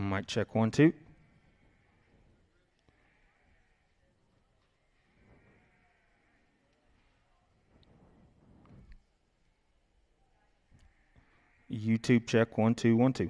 Mic check 1 2. YouTube check 1 2 1 2.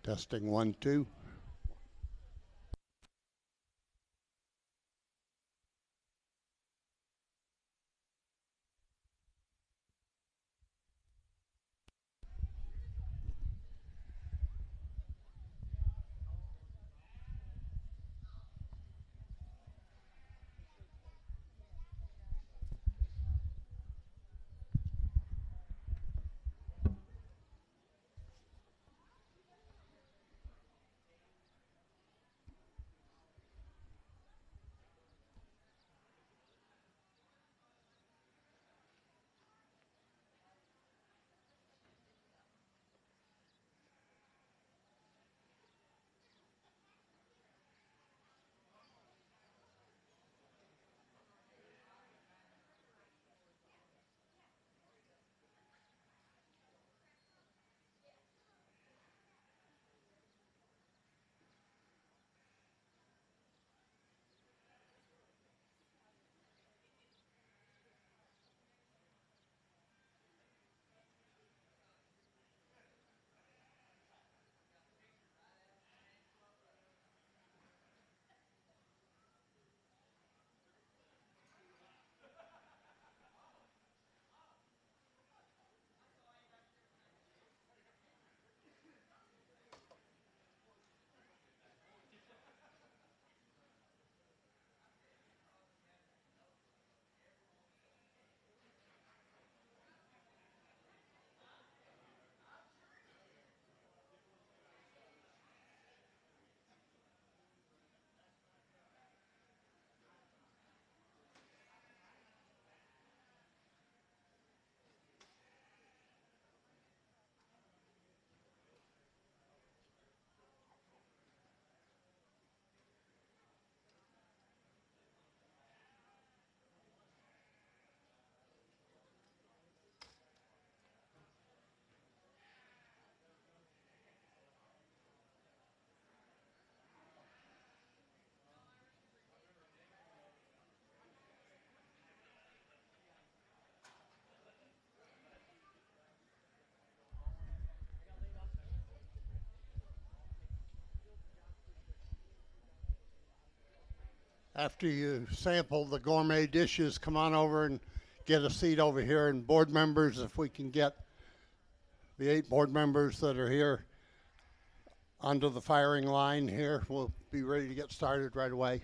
Testing 1, 2. After you sample the gourmet dishes, come on over and get a seat over here. And board members, if we can get the 8 board members that are here onto the firing line here, we'll be ready to get started right away.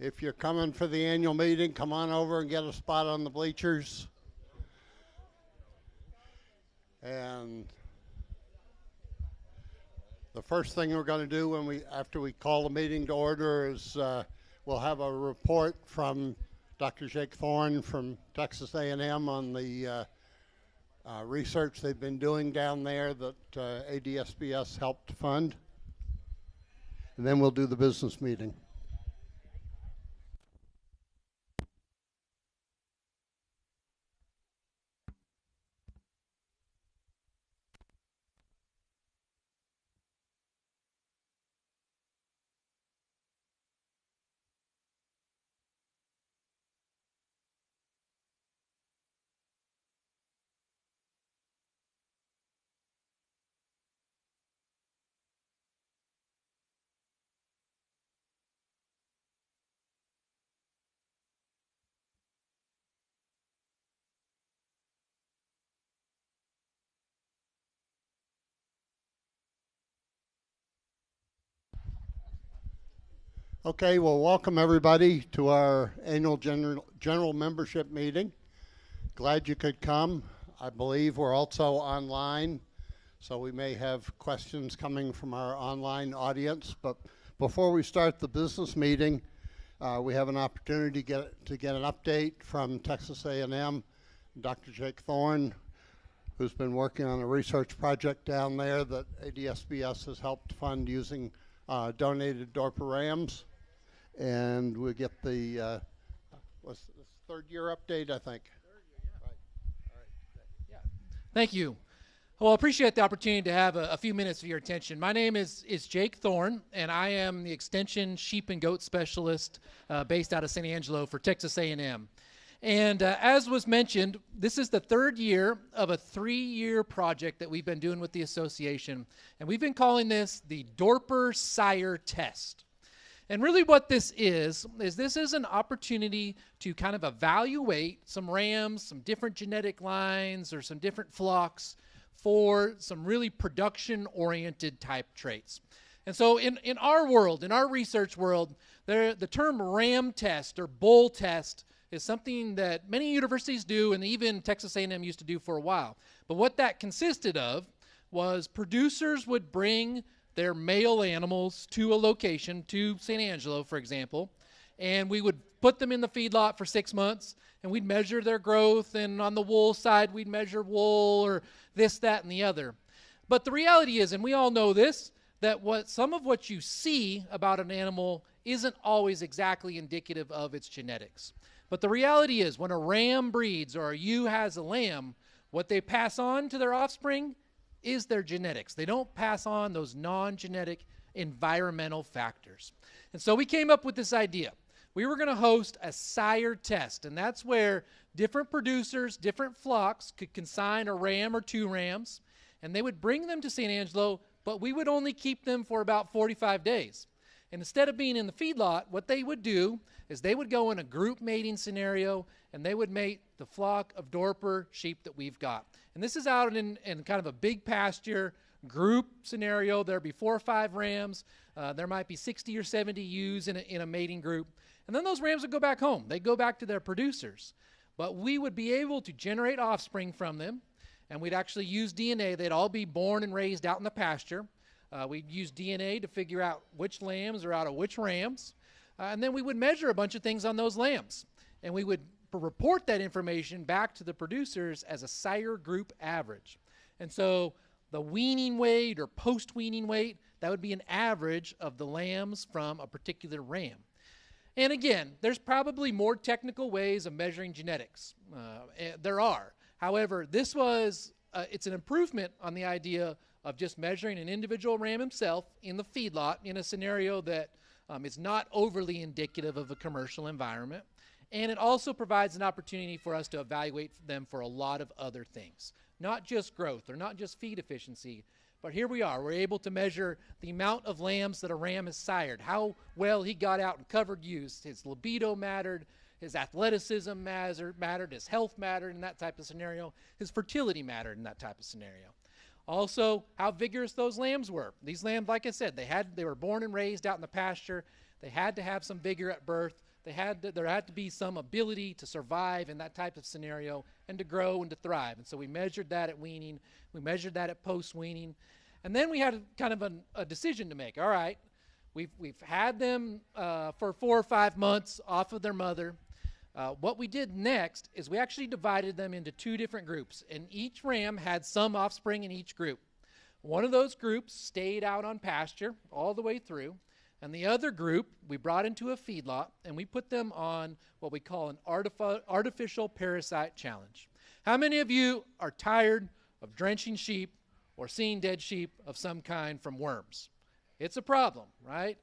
If you're coming for the annual meeting, come on over and get a spot on the bleachers. And the first thing we're going to do after we call the meeting to order is we'll have a report from Dr. Jake Thorne from Texas A&M on the research they've been doing down there that ADSBS helped fund. And then we'll do the business meeting. Okay, well, welcome everybody to our annual general membership meeting. Glad you could come. I believe we're also online, so we may have questions coming from our online audience. But before we start the business meeting, we have an opportunity to get an update from Texas A&M. Dr. Jake Thorne, who's been working on a research project down there that ADSBS has helped fund using donated Dorper rams. And we'll get the what's this third year update, I think. Third year, yeah. Right. All right. Yeah. Thank you. Well, I appreciate the opportunity to have a few minutes of your attention. My name is Jake Thorne, and I am the Extension Sheep and Goat Specialist based out of San Angelo for Texas A&M. And as was mentioned, this is the third year of a 3-year project that we've been doing with the association, and we've been calling this the Dorper Sire Test. And really what this is an opportunity to kind of evaluate some rams, some different genetic lines, or some different flocks for some really production-oriented type traits. And so in our world, in our research world, the term ram test or bull test is something that many universities do, and even Texas A&M used to do for a while. But what that consisted of was producers would bring their male animals to a location, to San Angelo, for example, and we would put them in the feedlot for 6 months, and we'd measure their growth, and on the wool side, we'd measure wool or this, that, and the other. But the reality is, and we all know this, that some of what you see about an animal isn't always exactly indicative of its genetics. But the reality is, when a ram breeds or a ewe has a lamb, what they pass on to their offspring is their genetics. They don't pass on those non-genetic environmental factors. And so we came up with this idea. We were going to host a sire test, and that's where different producers, different flocks could consign a ram or 2 rams, and they would bring them to San Angelo, but we would only keep them for about 45 days. And instead of being in the feedlot, what they would do is they would go in a group mating scenario, and they would mate the flock of Dorper sheep that we've got. And this is out in kind of a big pasture group scenario. There'd be 4 or 5 rams. There might be 60 or 70 ewes in a mating group. And then those rams would go back home. They'd go back to their producers. But we would be able to generate offspring from them, and we'd actually use DNA. They'd all be born and raised out in the pasture. We'd use DNA to figure out which lambs are out of which rams. And then we would measure a bunch of things on those lambs. And we would report that information back to the producers as a sire group average. And so the weaning weight or post-weaning weight, that would be an average of the lambs from a particular ram. And again, there's probably more technical ways of measuring genetics. There are. However, this was, it's an improvement on the idea of just measuring an individual ram himself in the feedlot in a scenario that is not overly indicative of a commercial environment. And it also provides an opportunity for us to evaluate them for a lot of other things, not just growth or not just feed efficiency, but here we are. We're able to measure the amount of lambs that a ram has sired, how well he got out and covered ewes. His libido mattered, his athleticism mattered, his health mattered in that type of scenario, his fertility mattered in that type of scenario. Also, how vigorous those lambs were. These lambs, like I said, they were born and raised out in the pasture. They had to have some vigor at birth. there had to be some ability to survive in that type of scenario and to grow and to thrive. And so we measured that at weaning. We measured that at post-weaning. And then we had kind of a decision to make. All right, we've had them for 4 or 5 months off of their mother. What we did next is we actually divided them into 2 different groups, and each ram had some offspring in each group. One of those groups stayed out on pasture all the way through, and the other group we brought into a feedlot, and we put them on what we call an artificial parasite challenge. How many of you are tired of drenching sheep or seeing dead sheep of some kind from worms? It's a problem, right?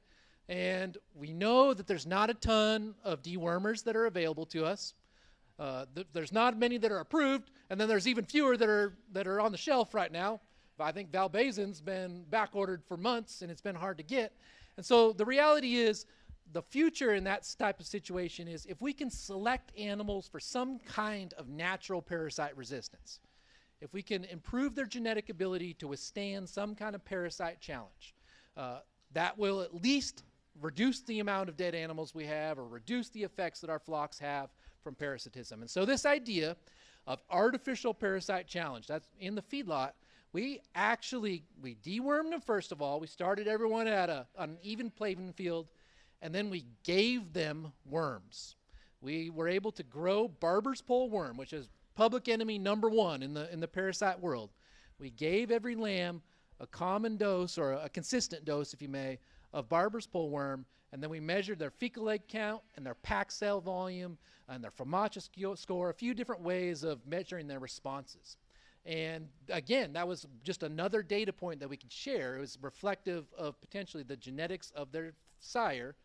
And we know that there's not a ton of dewormers that are available to us. There's not many that are approved, and then there's even fewer that are on the shelf right now. I think valbazin's been back ordered for months, and it's been hard to get. And so the reality is, the future in that type of situation is if we can select animals for some kind of natural parasite resistance, if we can improve their genetic ability to withstand some kind of parasite challenge, that will at least reduce the amount of dead animals we have or reduce the effects that our flocks have from parasitism. And so this idea of artificial parasite challenge, that's in the feedlot, we dewormed them first of all. We started everyone at an even playing field, and then we gave them worms. We were able to grow Barber's pole worm, which is public enemy number 1 in the parasite world. We gave every lamb a common dose, or a consistent dose, if you may, of Barber's pole worm, and then we measured their fecal egg count and their pack cell volume and their FOMACHA score, a few different ways of measuring their responses. And again, that was just another data point that we could share. It was reflective of potentially the genetics of their sire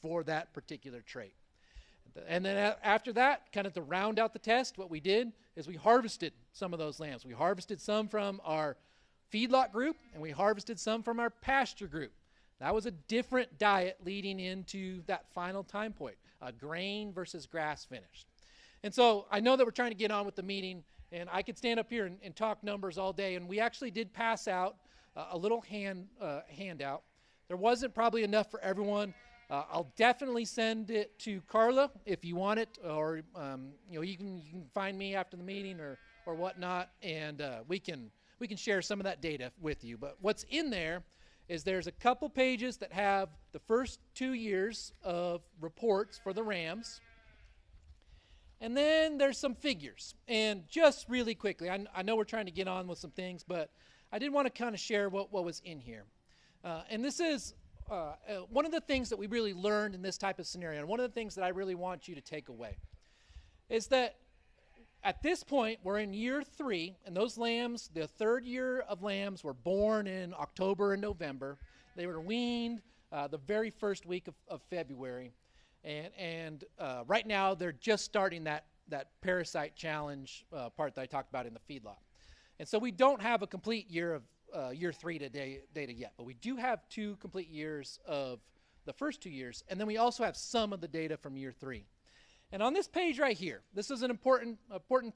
for that particular trait. And then after that, kind of to round out the test, what we did is we harvested some of those lambs. We harvested some from our feedlot group, and we harvested some from our pasture group. That was a different diet leading into that final time point, grain versus grass finished. And so I know that we're trying to get on with the meeting, and I could stand up here and talk numbers all day, and we actually did pass out a little handout. There wasn't probably enough for everyone. I'll definitely send it to Carla if you want it, or you can find me after the meeting or whatnot, and we can share some of that data with you. But what's in there is there's a couple pages that have the first 2 years of reports for the rams. And then there's some figures. And just really quickly, I know we're trying to get on with some things, but I did want to kind of share what was in here. And this is one of the things that we really learned in this type of scenario, and one of the things that I really want you to take away, is that at this point, we're in year 3, and those lambs, the 3rd year of lambs, were born in October and November. They were weaned the very first week of February. And right now, they're just starting that parasite challenge part that I talked about in the feedlot. And so we don't have a complete year of year 3 data yet, but we do have 2 complete years of the first 2 years, and then we also have some of the data from year 3. And on this page right here, this is an important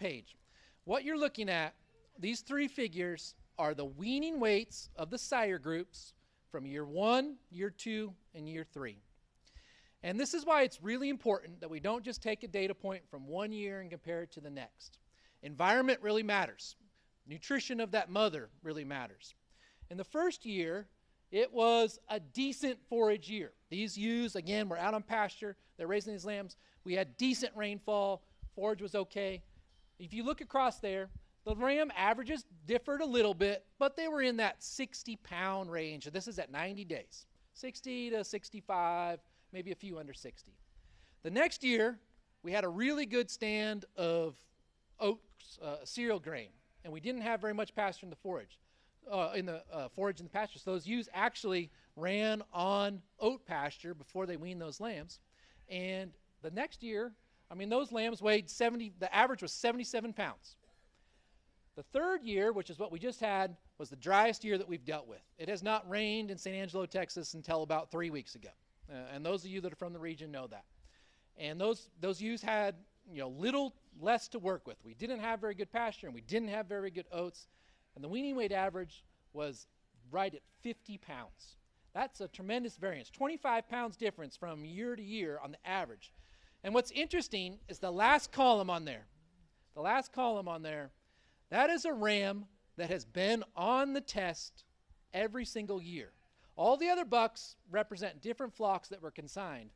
page. What you're looking at, these 3 figures are the weaning weights of the sire groups from year 1, year 2, and year 3. And this is why it's really important that we don't just take a data point from one year and compare it to the next. Environment really matters. Nutrition of that mother really matters. In the first year, it was a decent forage year. These ewes, again, were out on pasture. They're raising these lambs. We had decent rainfall. Forage was okay. If you look across there, the ram averages differed a little bit, but they were in that 60-pound range. And this is at 90 days. 60 to 65, maybe a few under 60. The next year, we had a really good stand of oats, cereal grain, and we didn't have very much pasture in the forage. Forage in the pasture. So those ewes actually ran on oat pasture before they weaned those lambs. And the next year, those lambs weighed 70, the average was 77 pounds. The 3rd year, which is what we just had, was the driest year that we've dealt with. It has not rained in San Angelo, Texas until about 3 weeks ago. And those of you that are from the region know that. And those ewes had little less to work with. We didn't have very good pasture, and we didn't have very good oats. And the weaning weight average was right at 50 pounds. That's a tremendous variance. 25 pounds difference from year to year on the average. And what's interesting is the last column on there. The last column on there, that is a ram that has been on the test every single year. All the other bucks represent different flocks that were consigned.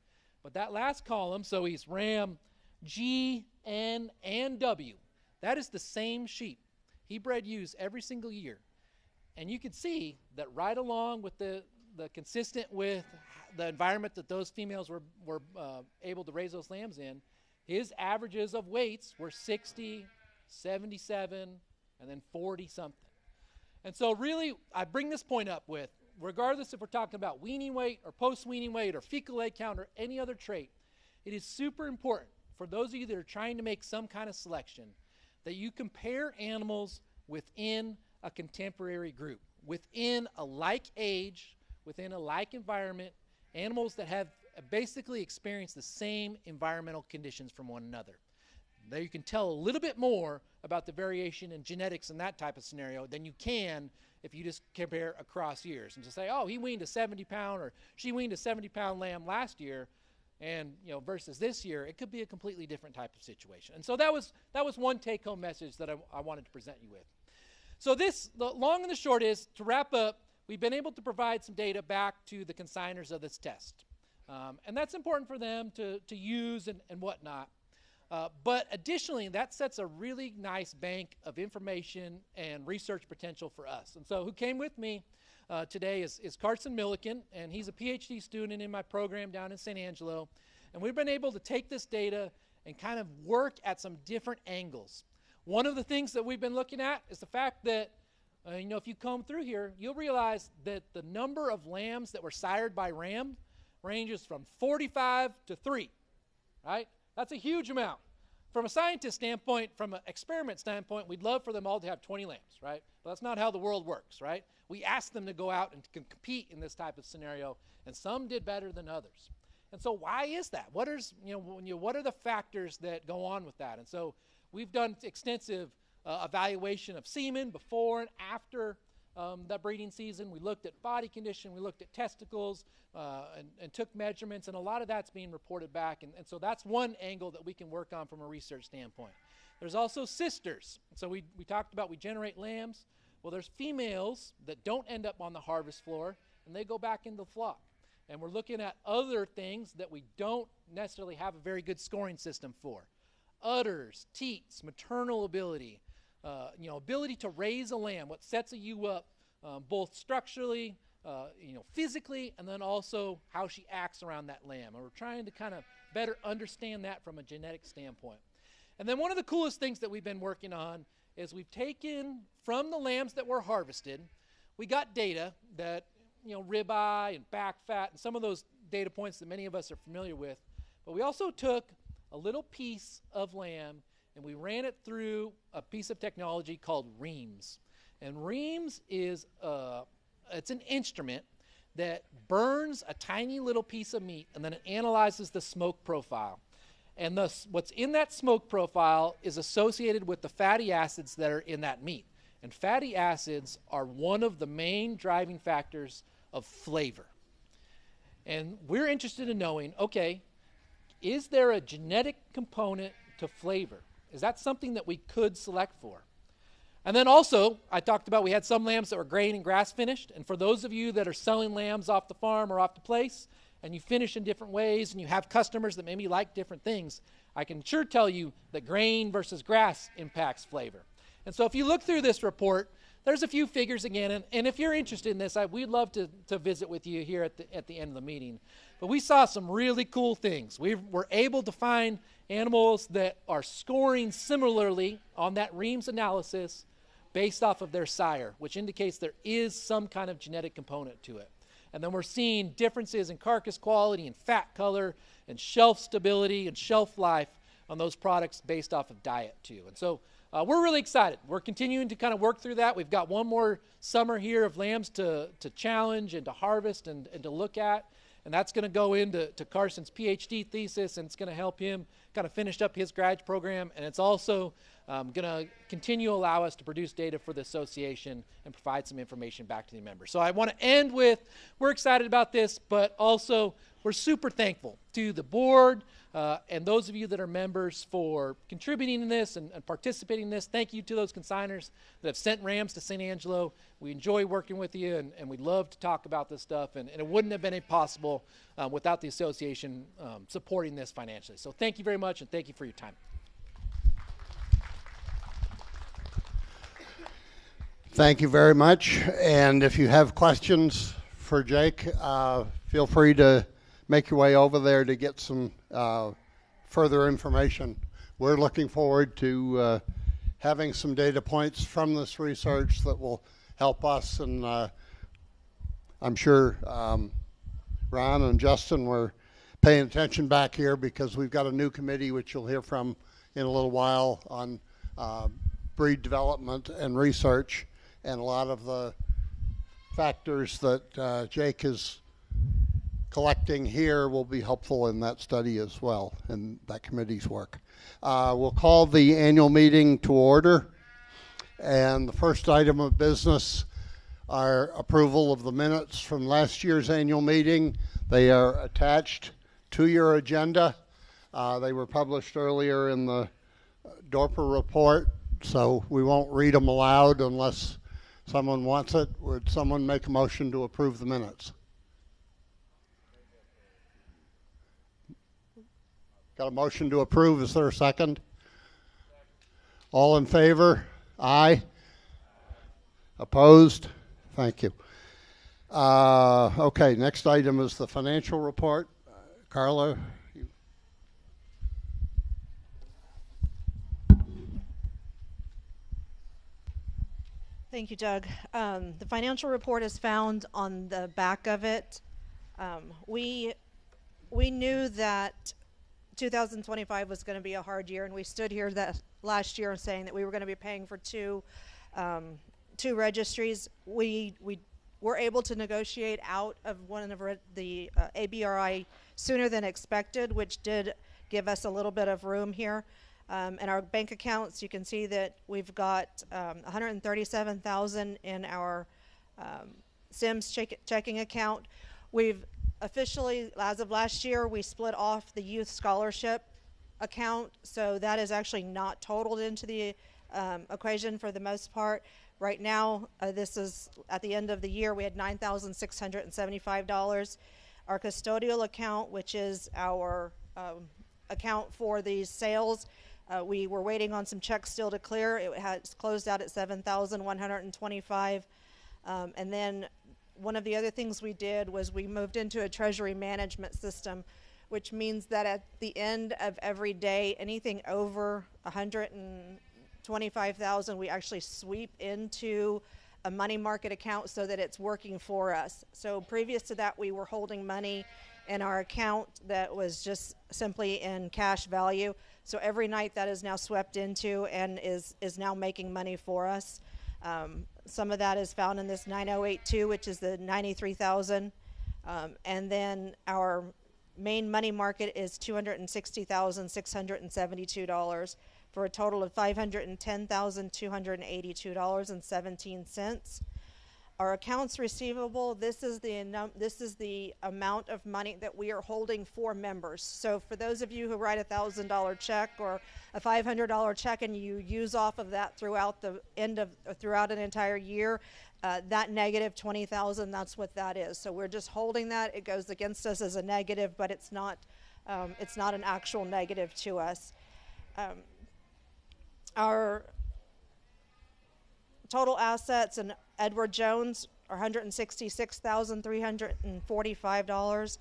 But that last column, so he's ram G, N, and W. That is the same sheep. He bred ewes every single year. And you can see that right along with the consistent with the environment that those females were able to raise those lambs in, his averages of weights were 60, 77, and then 40 something. And so really, I bring this point up with, regardless if we're talking about weaning weight or post-weaning weight or fecal egg count or any other trait, it is super important for those of you that are trying to make some kind of selection that you compare animals within a contemporary group, within a like age, within a like environment, animals that have basically experienced the same environmental conditions from one another. There you can tell a little bit more about the variation in genetics in that type of scenario than you can if you just compare across years and just say, oh, he weaned a 70-pound or she weaned a 70-pound lamb last year, and versus this year, it could be a completely different type of situation. And so that was one take-home message that I wanted to present you with. So the long and the short is, to wrap up, we've been able to provide some data back to the consigners of this test. And that's important for them to use and whatnot. But additionally, that sets a really nice bank of information and research potential for us. And so who came with me today is Carson Milliken, and he's a PhD student in my program down in San Angelo. And we've been able to take this data and kind of work at some different angles. One of the things that we've been looking at is the fact that, if you comb through here, you'll realize that the number of lambs that were sired by ram ranges from 45 to 3, right? That's a huge amount. From a scientist standpoint, from an experiment standpoint, we'd love for them all to have 20 lambs, right? But that's not how the world works, right? We ask them to go out and compete in this type of scenario, and some did better than others. And so why is that? What are the factors that go on with that? And so we've done extensive evaluation of semen before and after that breeding season. We looked at body condition, we looked at testicles, and took measurements, and a lot of that's being reported back. And so that's one angle that we can work on from a research standpoint. There's also sisters. So we talked about we generate lambs. Well, there's females that don't end up on the harvest floor, and they go back into the flock. And we're looking at other things that we don't necessarily have a very good scoring system for. Udders, teats, maternal ability, ability to raise a lamb, what sets a ewe up both structurally, physically, and then also how she acts around that lamb. And we're trying to kind of better understand that from a genetic standpoint. And then one of the coolest things that we've been working on is we've taken from the lambs that were harvested, we got data that, ribeye and back fat and some of those data points that many of us are familiar with. But we also took a little piece of lamb and we ran it through a piece of technology called reams. And reams is it's an instrument that burns a tiny little piece of meat and then it analyzes the smoke profile. And what's in that smoke profile is associated with the fatty acids that are in that meat. And fatty acids are one of the main driving factors of flavor. And we're interested in knowing, okay, is there a genetic component to flavor? Is that something that we could select for? And then also, I talked about we had some lambs that were grain and grass finished. And for those of you that are selling lambs off the farm or off the place, and you finish in different ways, and you have customers that maybe like different things, I can sure tell you that grain versus grass impacts flavor. And so if you look through this report, there's a few figures again, and if you're interested in this, we'd love to visit with you here at the end of the meeting. But we saw some really cool things. We were able to find animals that are scoring similarly on that Reams analysis based off of their sire, which indicates there is some kind of genetic component to it. And then we're seeing differences in carcass quality and fat color and shelf stability and shelf life on those products based off of diet too. And so we're really excited. We're continuing to kind of work through that. We've got one more summer here of lambs to challenge and to harvest and to look at. And that's going to go into Carson's PhD thesis, and it's going to help him kind of finished up his grad program, and it's also going to continue to allow us to produce data for the association and provide some information back to the members. So I want to end with, we're excited about this, but also we're super thankful to the board and those of you that are members for contributing in this and participating in this. Thank you to those consigners that have sent rams to San Angelo. We enjoy working with you, and we'd love to talk about this stuff, and it wouldn't have been possible without the association supporting this financially. So thank you very much, and thank you for your time. Thank you very much. And if you have questions for Jake, feel free to make your way over there to get some further information. We're looking forward to having some data points from this research that will help us, and I'm sure Ron and Justin were paying attention back here because we've got a new committee which you'll hear from in a little while on breed development and research, and a lot of the factors that Jake is collecting here will be helpful in that study as well, and that committee's work. We'll call the annual meeting to order, and the first item of business are approval of the minutes from last year's annual meeting. They are attached to your agenda. They were published earlier in the Dorper report, so we won't read them aloud unless someone wants it. Would someone make a motion to approve the minutes? Got a motion to approve. Is there a second? All in favor? Aye. Opposed? Thank you. Okay, next item is the financial report. Carla? Thank you, Doug. The financial report is found on the back of it. We knew that 2025 was going to be a hard year, and we stood here that last year saying that we were going to be paying for two registries. We were able to negotiate out of one of the ABRI sooner than expected, which did give us a little bit of room here. In our bank accounts, you can see that we've got $137,000 in our Sims checking account. We've officially, as of last year, we split off the youth scholarship account, so that is actually not totaled into the equation for the most part. Right now, this is at the end of the year, we had $9,675. Our custodial account, which is our account for these sales, we were waiting on some checks still to clear. It has closed out at $7,125. And then one of the other things we did was we moved into a treasury management system, which means that at the end of every day, anything over $125,000, we actually sweep into a money market account so that it's working for us. So previous to that, we were holding money in our account that was just simply in cash value. So every night that is now swept into and is now making money for us. Some of that is found in this 9082, which is the $93,000. And then our main money market is $260,672 for a total of $510,282.17. Our accounts receivable, this is the amount of money that we are holding for members. So for those of you who write a $1,000 check or a $500 check and you use off of that throughout an entire year, that negative $20,000, that's what that is. So we're just holding that. It goes against us as a negative, but it's not an actual negative to us. Our total assets in Edward Jones are $166,345.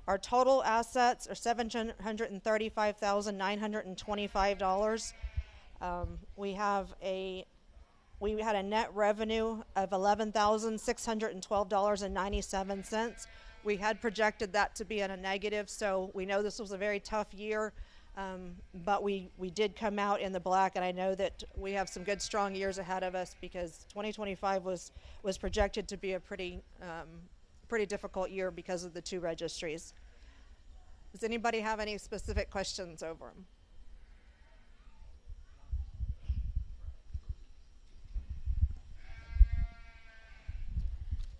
Our total assets are $735,925. We had a net revenue of $11,612.97. We had projected that to be in a negative, so we know this was a very tough year. But we did come out in the black, and I know that we have some good, strong years ahead of us because 2025 was projected to be a pretty difficult year because of the two registries. Does anybody have any specific questions over them?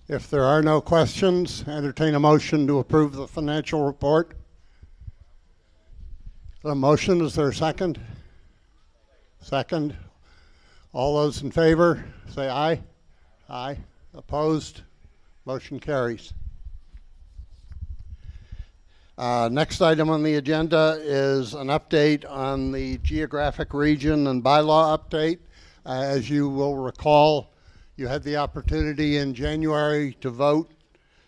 If there are no questions, entertain a motion to approve the financial report. The motion, is there a second? Second. All those in favor, say aye. Aye. Opposed? Motion carries. Next item on the agenda is an update on the geographic region and bylaw update. As you will recall, you had the opportunity in January to vote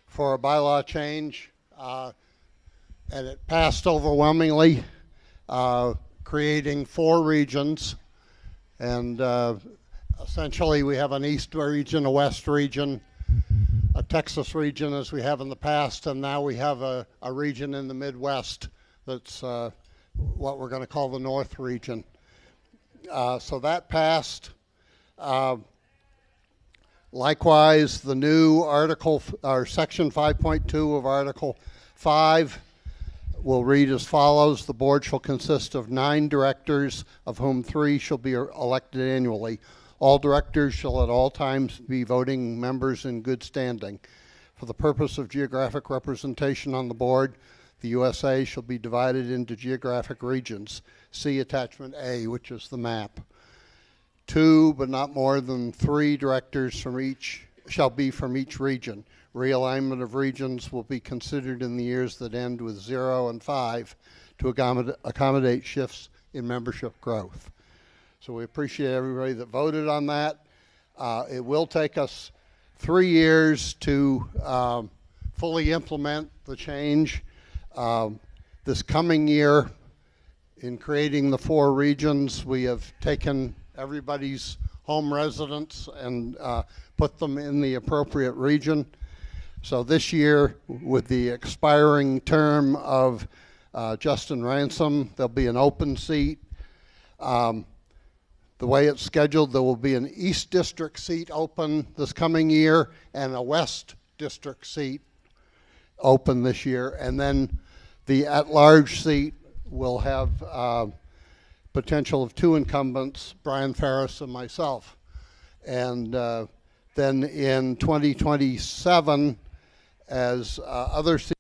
for a bylaw change, and it passed overwhelmingly, creating 4 regions. And essentially we have an east region, a west region, a Texas region as we have in the past, and now we have a region in the Midwest that's what we're going to call the North region. So that passed. Likewise, the new article, or section 5.2 of Article 5 will read as follows. The board shall consist of 9 directors, of whom 3 shall be elected annually. All directors shall at all times be voting members in good standing. For the purpose of geographic representation on the board, the USA shall be divided into geographic regions. See attachment A, which is the map. 2, but not more than 3 directors from each shall be from each region. Realignment of regions will be considered in the years that end with 0 and 5 to accommodate shifts in membership growth. So we appreciate everybody that voted on that. It will take us 3 years to fully implement the change. This coming year, in creating the 4 regions, we have taken everybody's home residence and put them in the appropriate region. So this year, with the expiring term of Justin Ransom, there'll be an open seat. The way it's scheduled, there will be an East District seat open this coming year and a West District seat open this year. And then the at-large seat will have potential of 2 incumbents, Brian Ferris and myself. And then in 2027, as other seats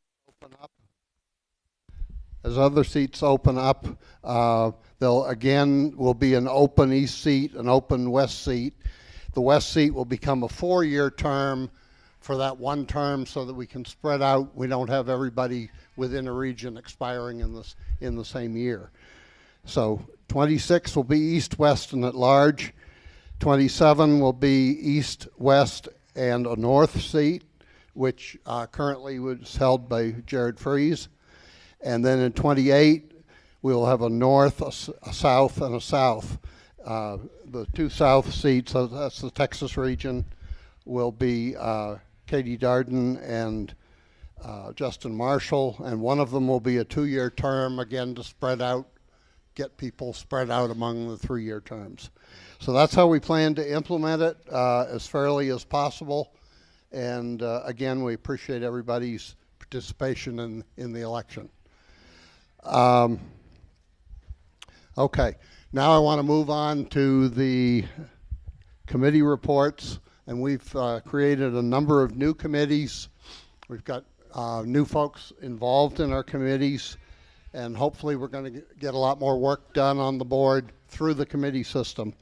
open up, there'll again will be an open East seat, an open West seat. The West seat will become a 4-year term for that one term, so that we can spread out. We don't have everybody within a region expiring in the same year. So 26 will be East, West, and at large. 27 will be East, West, and a North seat, which currently was held by Jared Freeze. And then in 28, we'll have a North, a South, and a South. The 2 South seats, so that's the Texas region, will be Katie Darden and Justin Marshall, and one of them will be a 2-year term, again, to spread out, get people spread out among the 3-year terms. So that's how we plan to implement it as fairly as possible. And again, we appreciate everybody's participation in the election. Okay, now I want to move on to the committee reports. And we've created a number of new committees. We've got new folks involved in our committees, and hopefully we're going to get a lot more work done on the board through the committee system.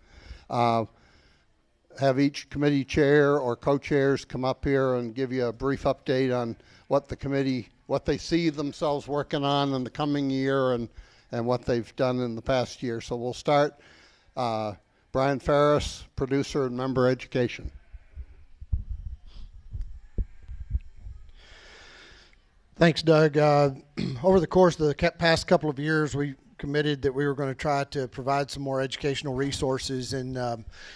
Have each committee chair or co-chairs come up here and give you a brief update on what the committee, what they see themselves working on in the coming year, and what they've done in the past year. So we'll start. Brian Ferris, producer and member education. Thanks, Doug. Over the course of the past couple of years, we committed that we were going to try to provide some more educational resources, and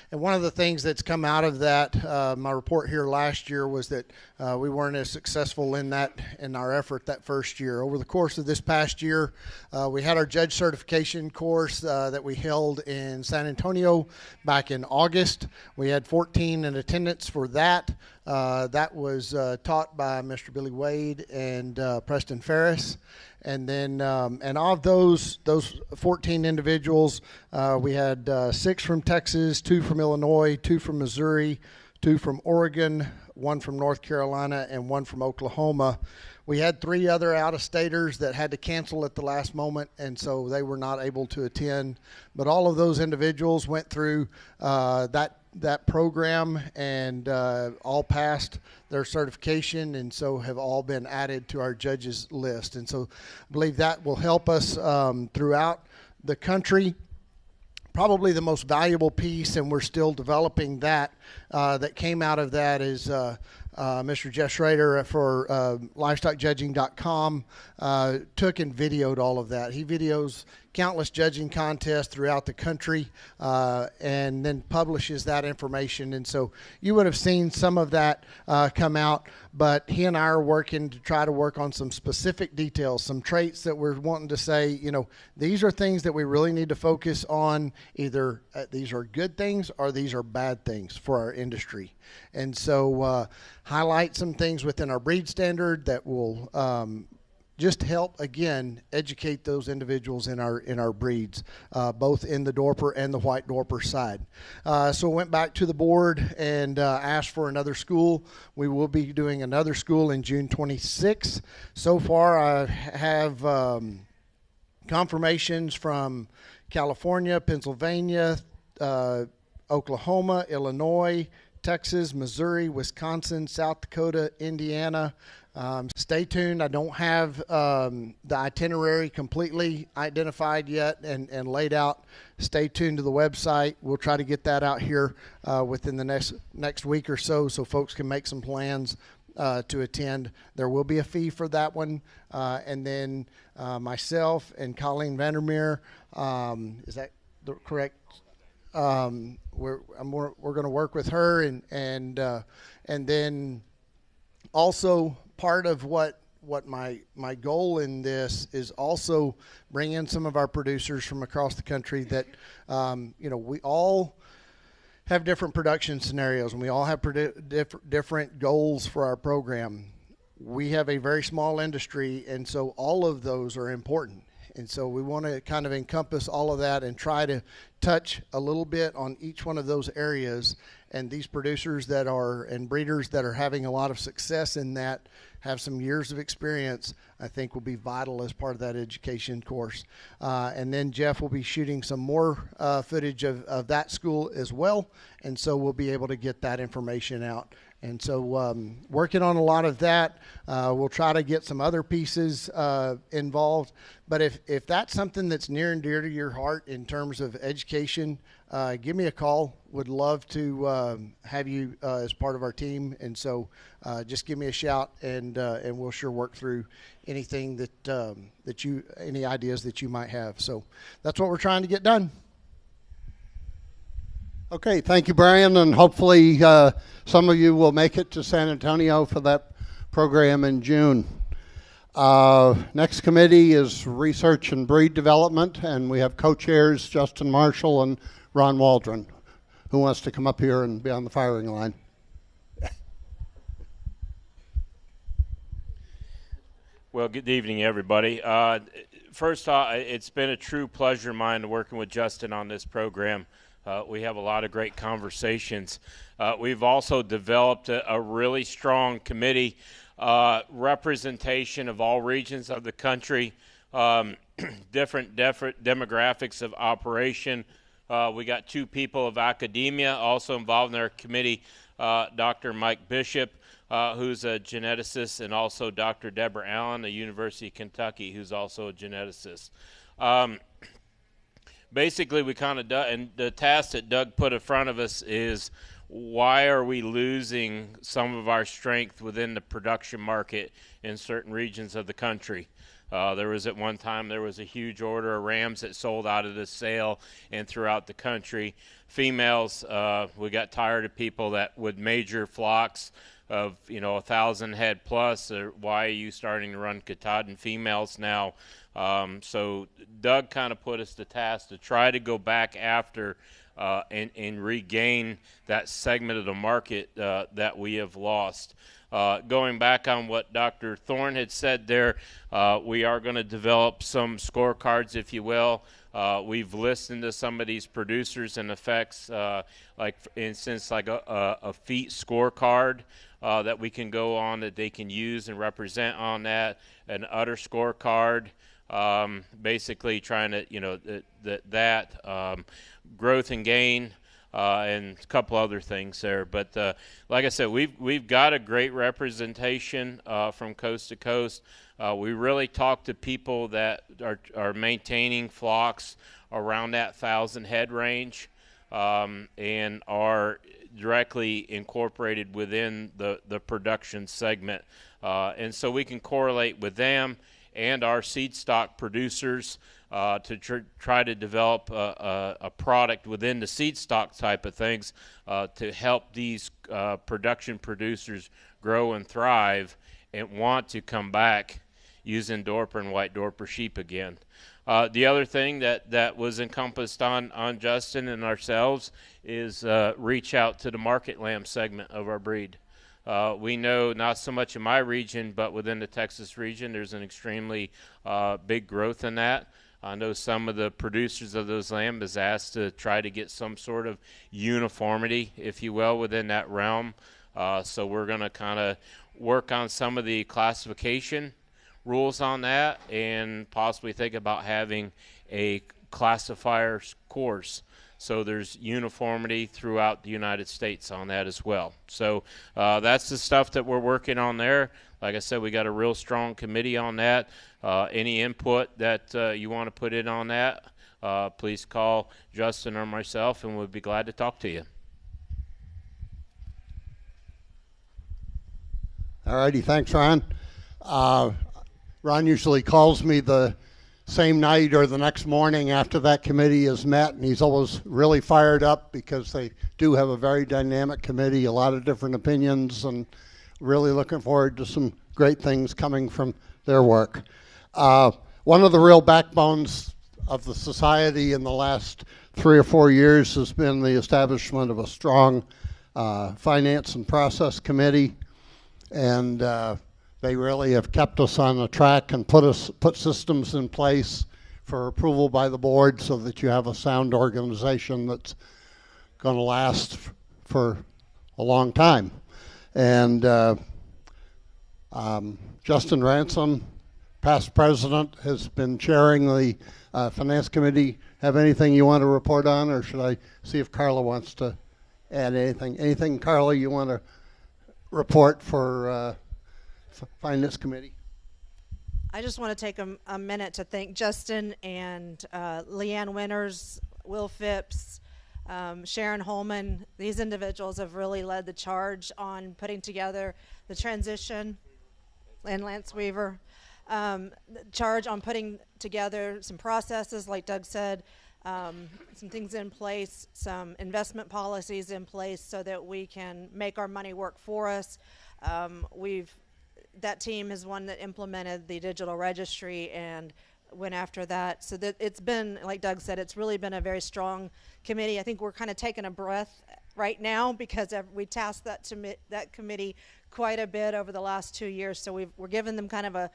one of the things that's come out of that, my report here last year, was that we weren't as successful in our effort that first year. Over the course of this past year, we had our judge certification course that we held in San Antonio back in August. We had 14 in attendance for that. That was taught by Mr. Billy Wade and Preston Ferris. And then, and of those 14 individuals, we had 6 from Texas, 2 from Illinois, 2 from Missouri, 2 from Oregon, 1 from North Carolina, and 1 from Oklahoma. We had 3 other out-of-staters that had to cancel at the last moment, and so they were not able to attend. But all of those individuals went through that program and all passed their certification, and so have all been added to our judges list. And so I believe that will help us throughout the country. Probably the most valuable piece, and we're still developing that, that came out of that is Mr. Jeff Schrader for livestockjudging.com took and videoed all of that. He videos countless judging contests throughout the country and then publishes that information. And so you would have seen some of that come out, but he and I are working to try to work on some specific details, some traits that we're wanting to say, you know, these are things that we really need to focus on. Either these are good things or these are bad things for our industry. And so highlight some things within our breed standard that will just help, again, educate those individuals in our breeds, both in the Dorper and the white Dorper side. So went back to the board and asked for another school. We will be doing another school in June 26th. So far, I have confirmations from California, Pennsylvania, Oklahoma, Illinois, Texas, Missouri, Wisconsin, South Dakota, Indiana. Stay tuned. I don't have the itinerary completely identified yet and laid out. Stay tuned to the website. We'll try to get that out here within the next week or so folks can make some plans to attend. There will be a fee for that one. And then myself and Colleen Vandermeer, is that correct? We're going to work with her and then also part of what my goal in this is also bring in some of our producers from across the country that you know, we all have different production scenarios and we all have different goals for our program. We have a very small industry, and so all of those are important. And so we want to kind of encompass all of that and try to touch a little bit on each one of those areas. And these producers that are and breeders that are having a lot of success in that, have some years of experience, I think will be vital as part of that education course. And then Jeff will be shooting some more footage of that school as well. And so we'll be able to get that information out. And so working on a lot of that. We'll try to get some other pieces involved. But if that's something that's near and dear to your heart in terms of education, give me a call. Would love to have you as part of our team. And so just give me a shout, and we'll sure work through anything any ideas that you might have. So that's what we're trying to get done. Okay, thank you, Brian, and hopefully some of you will make it to San Antonio for that program in June. Next committee is Research and Breed Development, and we have co-chairs Justin Marshall and Ron Waldron. Who wants to come up here and be on the firing line? Well, good evening, everybody. First off, it's been a true pleasure of mine working with Justin on this program. We have a lot of great conversations. We've also developed a really strong committee, representation of all regions of the country, different demographics of operation. We got 2 people of academia also involved in our committee, Dr. Mike Bishop, who's a geneticist, and also Dr. Deborah Allen, at University of Kentucky, who's also a geneticist. Basically, we kind of and the task that Doug put in front of us is, why are we losing some of our strength within the production market in certain regions of the country? There was at one time, there was a huge order of rams that sold out of the sale and throughout the country. Females, we got tired of people that would major flocks of 1,000 head plus. Or why are you starting to run Katahdin females now? So Doug kind of put us to task to try to go back after and regain that segment of the market that we have lost. Going back on what Dr. Thorne had said there, we are going to develop some scorecards, if you will. We've listened to some of these producers and effects, like for instance, like a feet scorecard that we can go on that they can use and represent on that, an udder scorecard, basically trying to, growth and gain, and a couple other things there. But like I said, we've got a great representation from coast to coast. We really talk to people that are maintaining flocks around that 1,000 head range, and are directly incorporated within the production segment. And so we can correlate with them and our seed stock producers to try to develop a product within the seed stock type of things to help these production producers grow and thrive and want to come back using Dorper and white Dorper sheep again. The other thing that was encompassed on Justin and ourselves is reach out to the market lamb segment of our breed. We know not so much in my region, but within the Texas region, there's an extremely big growth in that. I know some of the producers of those lambs has asked to try to get some sort of uniformity, if you will, within that realm. So we're going to kind of work on some of the classification rules on that and possibly think about having a classifier course so there's uniformity throughout the United States on that as well. So that's the stuff that we're working on there. Like I said, we got a real strong committee on that. Any input that you want to put in on that, please call Justin or myself, and we'll be glad to talk to you. All righty, thanks, Ron. Ron usually calls me the same night or the next morning after that committee is met, and he's always really fired up because they do have a very dynamic committee, a lot of different opinions, and really looking forward to some great things coming from their work. One of the real backbones of the society in the last 3 or 4 years has been the establishment of a strong finance and process committee, and they really have kept us on the track and put systems in place for approval by the board so that you have a sound organization that's going to last for a long time. And Justin Ransom, past president, has been chairing the finance committee. Have anything you want to report on, or should I see if Carla wants to add anything? Anything, Carla, you want to report for Finance Committee? I just want to take a minute to thank Justin and Leanne Winters, Will Phipps, Sharon Holman. These individuals have really led the charge on putting together the transition, and Lance Weaver, the charge on putting together some processes, like Doug said, some things in place, some investment policies in place so that we can make our money work for us. That team is one that implemented the digital registry and went after that. So that it's been, like Doug said, it's really been a very strong committee. I think we're kind of taking a breath right now because we tasked that committee quite a bit over the last 2 years. So we're giving them kind of a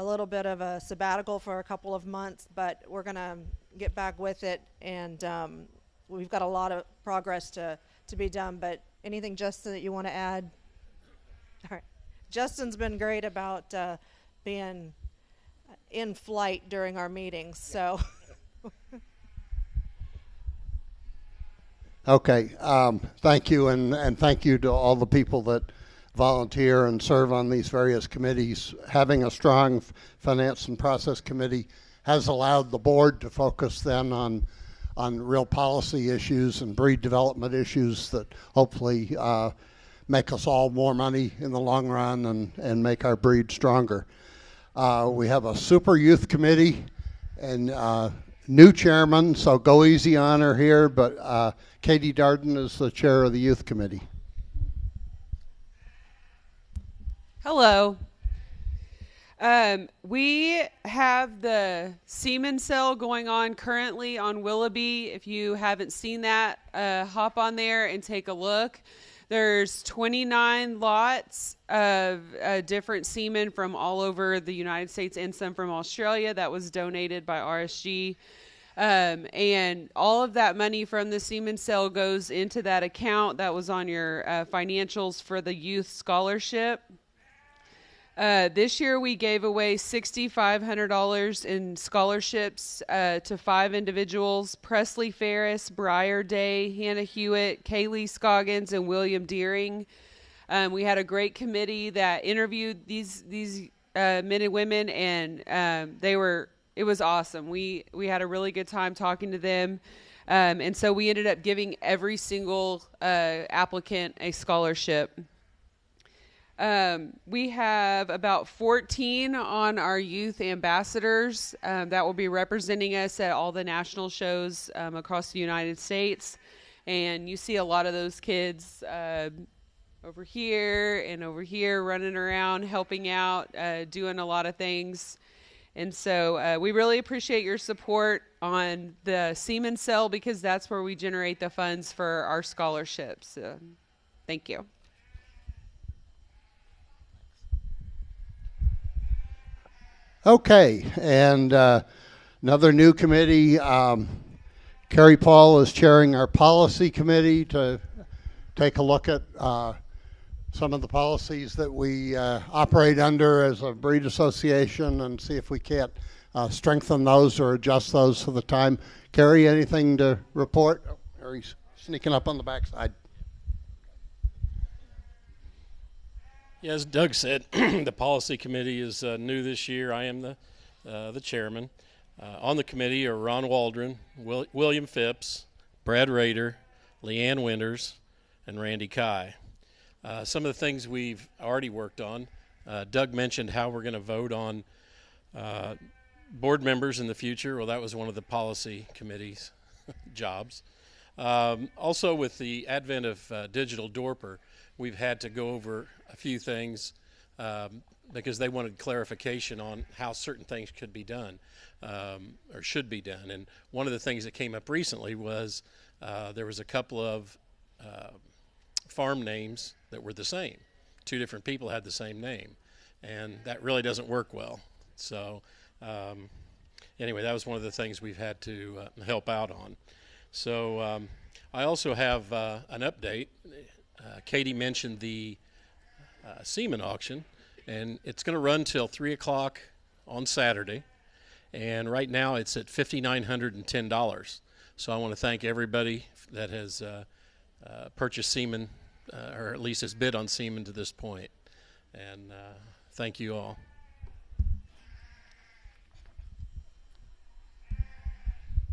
little bit of a sabbatical for a couple of months, but we're going to get back with it. And we've got a lot of progress to be done. But anything, Justin, that you want to add? All right. Justin's been great about being in flight during our meetings, so. Okay, thank you, and thank you to all the people that volunteer and serve on these various committees. Having a strong finance and process committee has allowed the board to focus then on real policy issues and breed development issues that hopefully make us all more money in the long run and make our breed stronger. We have a super youth committee and new chairman, so go easy on her here, but Katie Darden is the chair of the youth committee. Hello. We have the semen sale going on currently on Willoughby. If you haven't seen that, hop on there and take a look. There's 29 lots of different semen from all over the United States and some from Australia that was donated by RSG. And all of that money from the semen sale goes into that account that was on your financials for the youth scholarship. This year we gave away $6,500 in scholarships to 5 individuals: Presley Ferris, Briar Day, Hannah Hewitt, Kaylee Scoggins, and William Deering. We had a great committee that interviewed these men and women, and it was awesome. We had a really good time talking to them. And so we ended up giving every single applicant a scholarship. We have about 14 on our youth ambassadors that will be representing us at all the national shows across the United States. And you see a lot of those kids over here and over here running around, helping out, doing a lot of things. And so we really appreciate your support on the semen sale, because that's where we generate the funds for our scholarships. Thank you. Okay, and another new committee. Carrie Paul is chairing our policy committee to take a look at some of the policies that we operate under as a breed association and see if we can't strengthen those or adjust those for the time. Carrie, anything to report? Or he's sneaking up on the backside. Yeah, as Doug said, the policy committee is new this year. I am the chairman. On the committee are Ron Waldron, William Phipps, Brad Rader, Leanne Winters, and Randy Kai. Some of the things we've already worked on, Doug mentioned how we're going to vote on board members in the future. Well, that was one of the policy committee's jobs. Also, with the advent of digital Dorper, we've had to go over a few things because they wanted clarification on how certain things could be done or should be done. And one of the things that came up recently was there was a couple of farm names that were the same. 2 different people had the same name, and that really doesn't work well. So anyway, that was one of the things we've had to help out on. So I also have an update. Katie mentioned the semen auction, and it's going to run till 3 o'clock on Saturday, and right now it's at $5,910. So I want to thank everybody that has purchased semen, or at least has bid on semen to this point, and thank you all.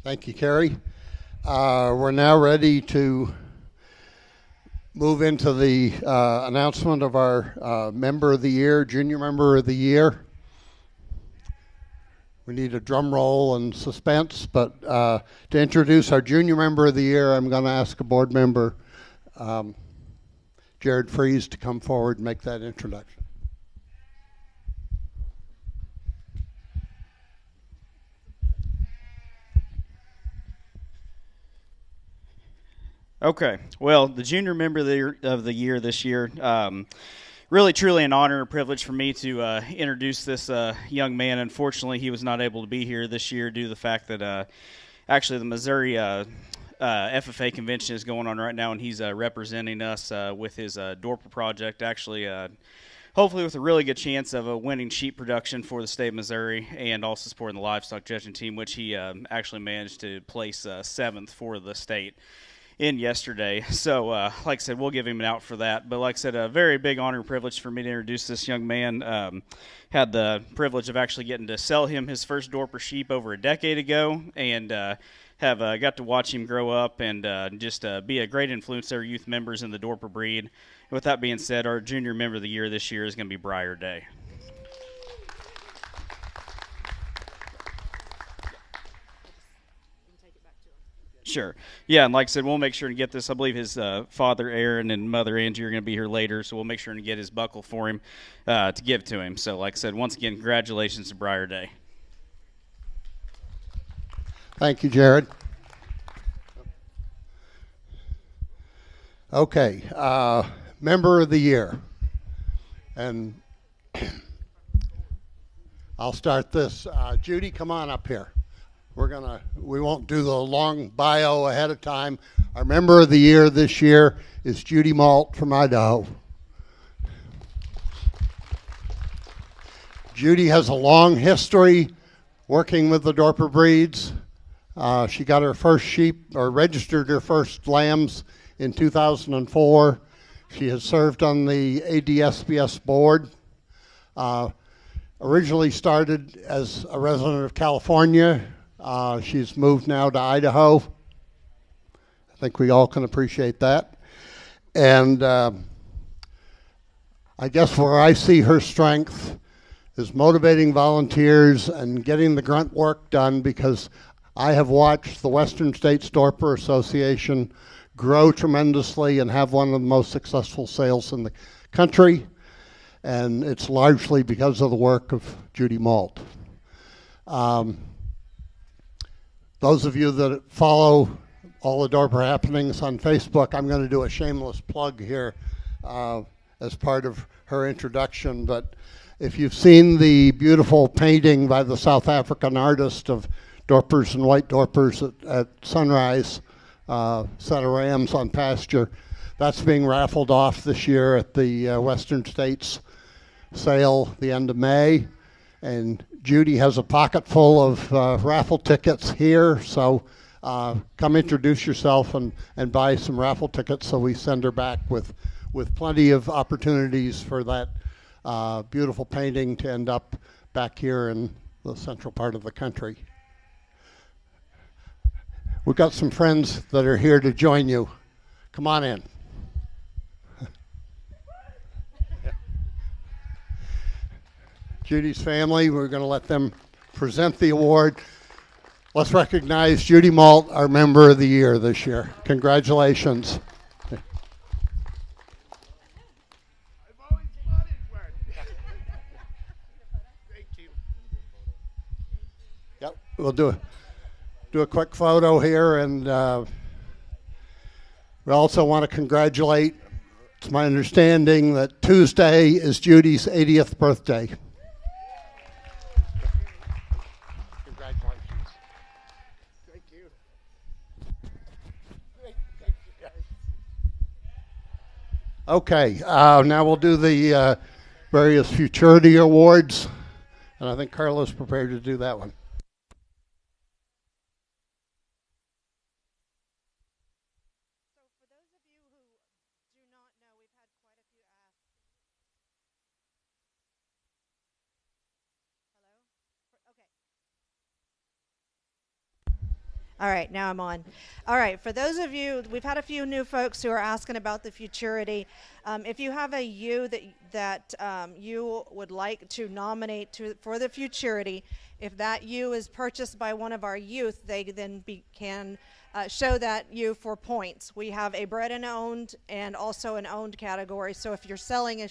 Thank you, Carrie. We're now ready to move into the announcement of our Member of the Year, Junior Member of the Year. We need a drum roll and suspense, but to introduce our Junior Member of the Year, I'm going to ask a board member, Jared Freeze, to come forward and make that introduction. Okay, well, the Junior Member of the Year this year, really truly an honor and privilege for me to introduce this young man. Unfortunately, he was not able to be here this year due to the fact that actually the Missouri FFA convention is going on right now, and he's representing us with his Dorper project, actually hopefully with a really good chance of a winning sheep production for the state of Missouri, and also supporting the livestock judging team, which he actually managed to place 7th for the state in yesterday. So like I said, we'll give him an out for that. But like I said, a very big honor and privilege for me to introduce this young man. Had the privilege of actually getting to sell him his first Dorper sheep over a decade ago, and have got to watch him grow up and just be a great influence to our youth members in the Dorper breed. With that being said, our Junior Member of the Year this year is going to be Briar Day. Sure. Yeah, and like I said, we'll make sure to get this. I believe his father, Aaron, and mother, Angie, are going to be here later, so we'll make sure to get his buckle for him to give to him. So like I said, once again, congratulations to Briar Day. Thank you, Jared. Okay, member of the year. And I'll start this. Judy, come on up here. We won't do the long bio ahead of time. Our member of the year this year is Judy Malt from Idaho. Judy has a long history working with the Dorper breeds. She got her first sheep, or registered her first lambs in 2004. She has served on the ADSBS board. Originally started as a resident of California. She's moved now to Idaho. I think we all can appreciate that. And I guess where I see her strength is motivating volunteers and getting the grunt work done, because I have watched the Western States Dorper Association grow tremendously and have one of the most successful sales in the country, and it's largely because of the work of Judy Malt. Those of you that follow all the Dorper happenings on Facebook, I'm going to do a shameless plug here as part of her introduction, but if you've seen the beautiful painting by the South African artist of Dorpers and white Dorpers at sunrise, set of rams on pasture, that's being raffled off this year at the Western States sale the end of May. And Judy has a pocket full of raffle tickets here, so come introduce yourself and buy some raffle tickets so we send her back with plenty of opportunities for that beautiful painting to end up back here in the central part of the country. We've got some friends that are here to join you. Come on in. Judy's family, we're going to let them present the award. Let's recognize Judy Malt, our member of the year this year. Congratulations. I've always wanted one. Thank you. Yep, we'll do a quick photo here, and we also want to congratulate, it's my understanding that Tuesday is Judy's 80th birthday. Congratulations. Thank you. Thank you, guys. Okay, now we'll do the various Futurity Awards, and I think Carla's prepared to do that one. All right, now I'm on. All right, for those of you, we've had a few new folks who are asking about the Futurity. If you have a ewe that you would like to nominate for the Futurity, if that ewe is purchased by one of our youth, they then can show that ewe for points. We have a bred and owned and also an owned category. So if you're selling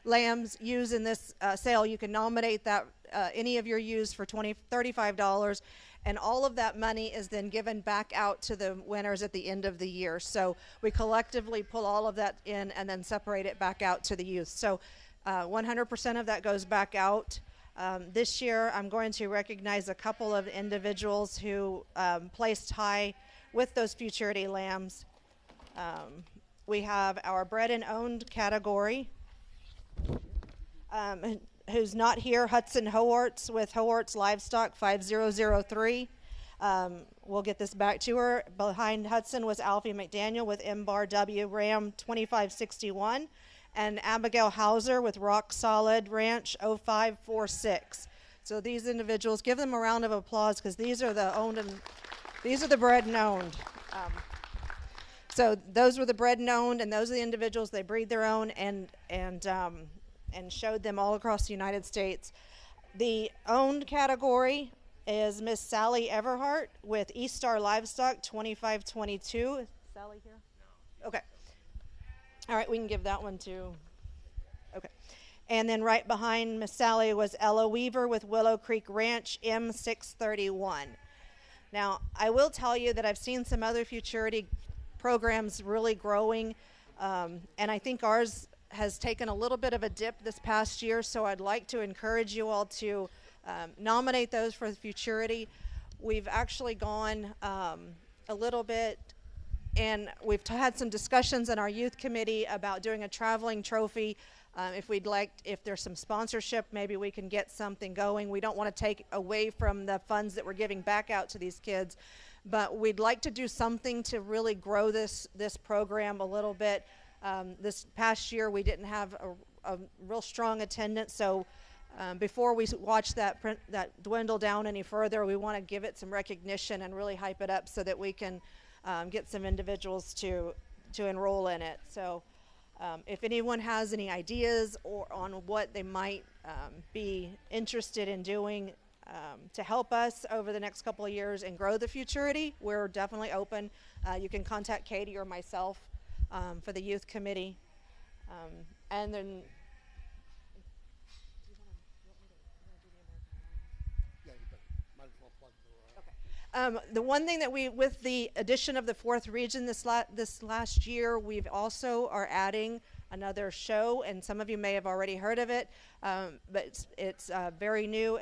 lambs, ewes in this sale, you can nominate that any of your ewes for $35. And all of that money is then given back out to the winners at the end of the year. So we collectively pull all of that in and then separate it back out to the youth. So 100% of that goes back out. This year, I'm going to recognize a couple of individuals who placed high with those Futurity lambs. We have our bred and owned category. Who's not here, Hudson Howarts with Howarts Livestock 5003. We'll get this back to her. Behind Hudson was Alfie McDaniel with M-Bar W Ram 2561. And Abigail Hauser with Rock Solid Ranch 0546. So these individuals, give them a round of applause because these are the owned and these are the bred and owned. So those were the bred and owned, and those are the individuals. They breed their own and showed them all across the United States. The owned category is Miss Sally Everhart with East Star Livestock 2522. Is Sally here? No. Okay. All right, we can give that one to. Okay. And then right behind Miss Sally was Ella Weaver with Willow Creek Ranch M631. Now, I will tell you that I've seen some other Futurity program's really growing, and I think ours has taken a little bit of a dip this past year, so I'd like to encourage you all to nominate those for the futurity. We've actually gone a little bit, and we've had some discussions in our youth committee about doing a traveling trophy. If there's some sponsorship, maybe we can get something going. We don't want to take away from the funds that we're giving back out to these kids, but we'd like to do something to really grow this program a little bit. This past year we didn't have a real strong attendance, so before we watch that dwindle down any further, we want to give it some recognition and really hype it up so that we can get some individuals to enroll in it. So if anyone has any ideas or on what they might be interested in doing to help us over the next couple of years and grow the futurity, we're definitely open. You can contact Katie or myself for the youth committee. And then the one thing that with the addition of the 4th region this last year, we've also are adding another show, and some of you may have already heard of it, but it's very new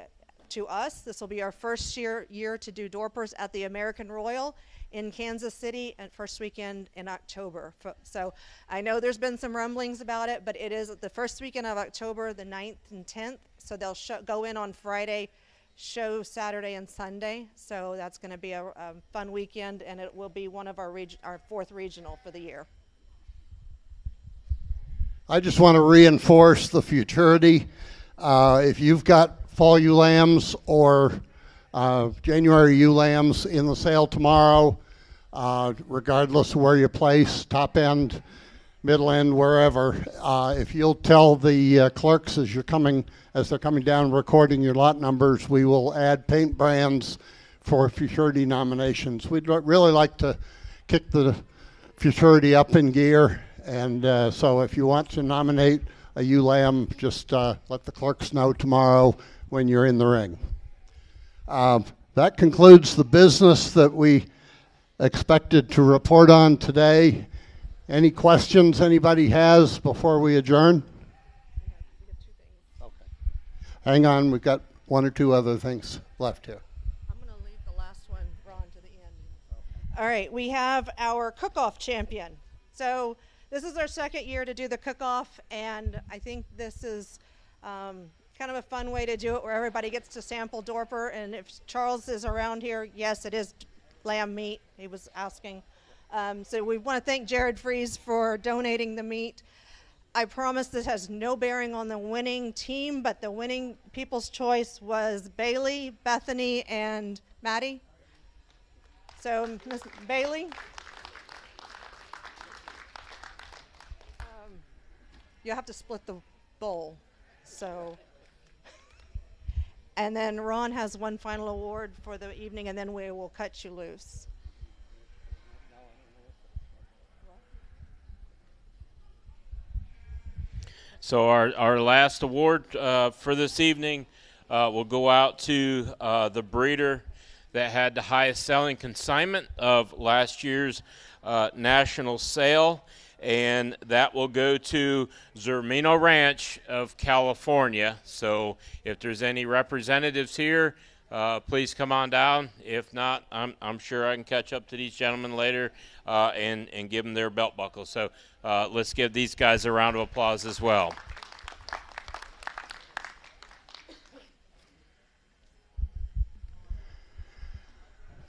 to us. This will be our first year to do Dorpers at the American Royal in Kansas City and first weekend in October. So I know there's been some rumblings about it, but it is the first weekend of October, the 9th and 10th. So they'll go in on Friday, show Saturday and Sunday. So that's going to be a fun weekend, and it will be one of our 4th regional for the year. I just want to reinforce the futurity. If you've got fall ewe lambs or January ewe lambs in the sale tomorrow, regardless of where you place, top end, middle end, wherever, if you'll tell the clerks as they're coming down recording your lot numbers, we will add paint brands for futurity nominations. We'd really like to kick the futurity up in gear, and so if you want to nominate a ewe lamb, just let the clerks know tomorrow when you're in the ring. That concludes the business that we expected to report on today. Any questions anybody has before we adjourn? Okay. Hang on, we've got 1 or 2 other things left here. I'm going to leave the last one, Ron, to the end. Okay. All right, we have our cook-off champion. So this is our 2nd year to do the cook-off, and I think this is kind of a fun way to do it where everybody gets to sample Dorper. And if Charles is around here, yes, it is lamb meat, he was asking. So we want to thank Jared Fries for donating the meat. I promise this has no bearing on the winning team, but the winning People's Choice was Bailey, Bethany, and Maddie. So Ms. Bailey. You'll have to split the bowl. So, and then Ron has one final award for the evening, and then we will cut you loose. So our last award for this evening will go out to the breeder that had the highest selling consignment of last year's national sale, and that will go to Zermino Ranch of California. So if there's any representatives here, please come on down. If not, I'm sure I can catch up to these gentlemen later and give them their belt buckle. So let's give these guys a round of applause as well.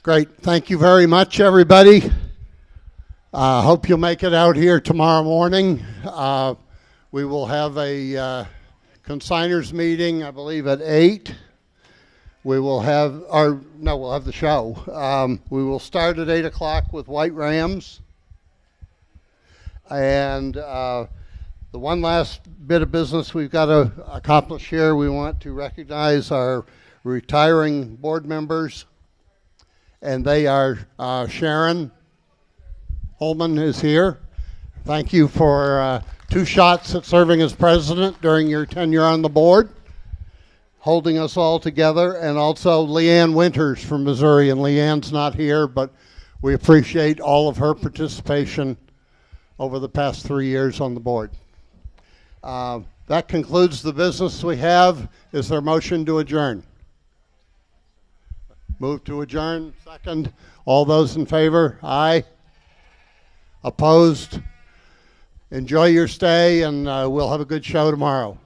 Great. Thank you very much, everybody. Hope you'll make it out here tomorrow morning. We will have a consigners meeting, I believe, at 8. We will have we'll have the show. We will start at 8 o'clock with White Rams. And the one last bit of business we've got to accomplish here, we want to recognize our retiring board members. And they are Sharon Holman is here. Thank you for 2 shots at serving as president during your tenure on the board, holding us all together, and also Leanne Winters from Missouri. And Leanne's not here, but We appreciate all of her participation over the past 3 years on the board. That concludes the business we have. Is there a motion to adjourn? Move to adjourn. Second. All those in favor? Aye. Opposed? Enjoy your stay, and we'll have a good show tomorrow.